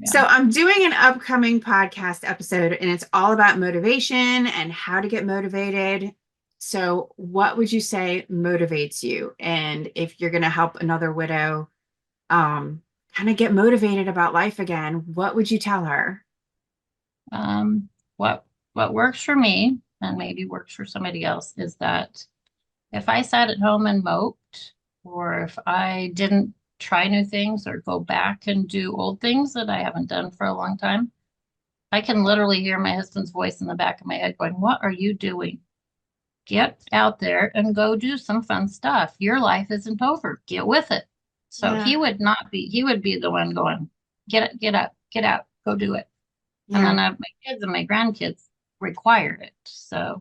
So I'm doing an upcoming podcast episode and it's all about motivation and how to get motivated. So what would you say motivates you? And if you're going to help another widow um kind of get motivated about life again, what would you tell her? Um, what works for me and maybe works for somebody else is that if I sat at home and moped, or if I didn't try new things or go back and do old things that I haven't done for a long time, I can literally hear my husband's voice in the back of my head going, "What are you doing? Get out there and go do some fun stuff. Your life isn't over. Get with it." So Yeah. he would be the one going, get up, get out, go do it. And then Yeah. my kids and my grandkids require it. So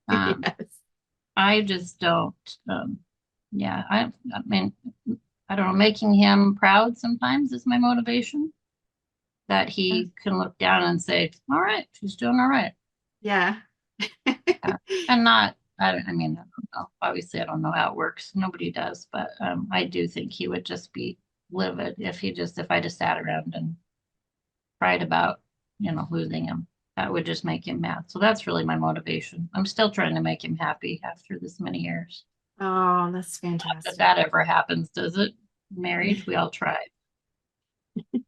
um, Yes. I just don't, yeah, I mean, I don't know, making him proud sometimes is my motivation, that he can look down and say, all right, she's doing all right. Yeah. Yeah. And not, I mean, I don't know. Obviously, I don't know how it works. Nobody does, but I do think he would just be livid if I just sat around and cried about, losing him. That would just make him mad. So that's really my motivation. I'm still trying to make him happy after this many years. Oh, that's Not that fantastic. that ever happens, does it? Marriage, we all try.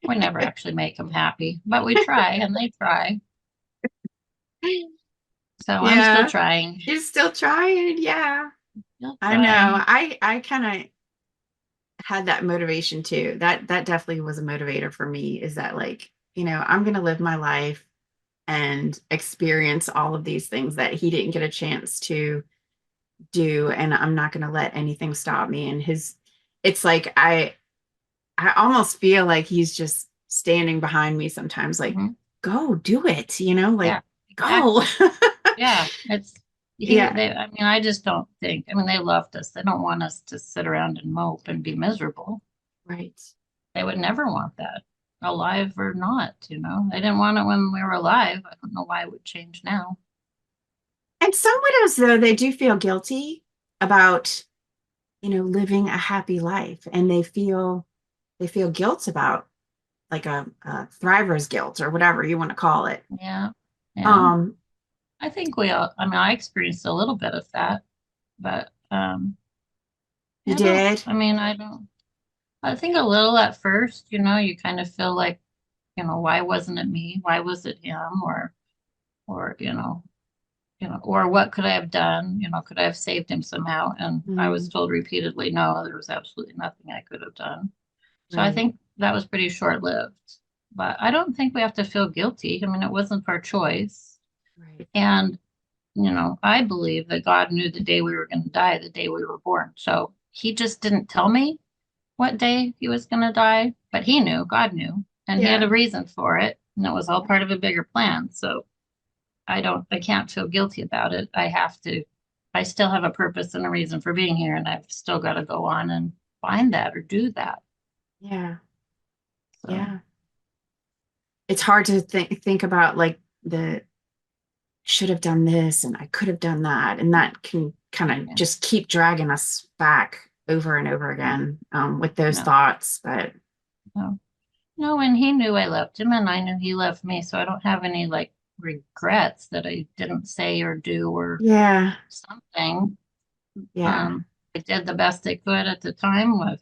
We never actually make them happy, but we try and they try. So I'm still Yeah. trying. You're still trying. Yeah. Still I know. trying. I kind of had that motivation too. That definitely was a motivator for me is that like, I'm going to live my life and experience all of these things that he didn't get a chance to do and I'm not going to let anything stop me and his it's like I almost feel like he's just standing behind me sometimes like Hmm. go do it, like Yeah, go. exactly. Yeah, Yeah, I mean, I just don't think, I mean, they loved us. They don't want us to sit around and mope and be miserable. right. They would never want that, alive or not. They didn't want it when we were alive. I don't know why it would change now. And some widows though they do feel guilty about living a happy life and they feel guilt about like a thriver's guilt or whatever you want to call it. Yeah, yeah. um I think I mean, I experienced a little bit of that, but you did. I don't, I think a little at first, you kind of feel like, why wasn't it me? Why was it him? Or, or what could I have done? Could I have saved him somehow? And I was Mm, told repeatedly, no, there was absolutely nothing I could have done. So I right, think that was pretty short-lived. But I don't think we have to feel guilty. I mean, it wasn't our choice. right. And, I believe that God knew the day we were going to die, the day we were born. So he just didn't tell me what day he was going to die, but he knew, God knew, and he had Yeah, a reason for it. And it was all part of a bigger plan. So I can't feel guilty about it. I still have a purpose and a reason for being here, and I've still got to go on and find that or do that. yeah, So, yeah. It's hard to think about like the should have done this and I could have done that. And that can kind of yeah, just keep dragging us back over and over again with those no, thoughts. But no, no. And he knew I loved him, and I knew he loved me. So I don't have any like regrets that I didn't say or do or yeah, something. yeah, Um, I did the best I could at the time with,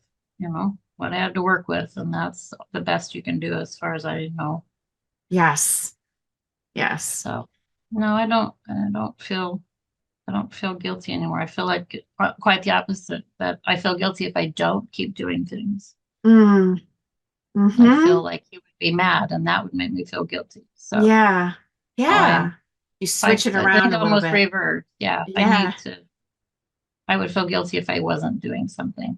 what I had to work with, and that's the best you can do as far as I know. yes, yes. So, no, I don't feel guilty anymore. I feel like quite the opposite, that I feel guilty if I don't keep doing things. Mm, I mm-hmm. feel like he would be mad and that would make me feel guilty. So Yeah, now yeah. You switch it I think around a little almost bit. reverse. Yeah, Yeah, I would feel guilty if I wasn't doing something.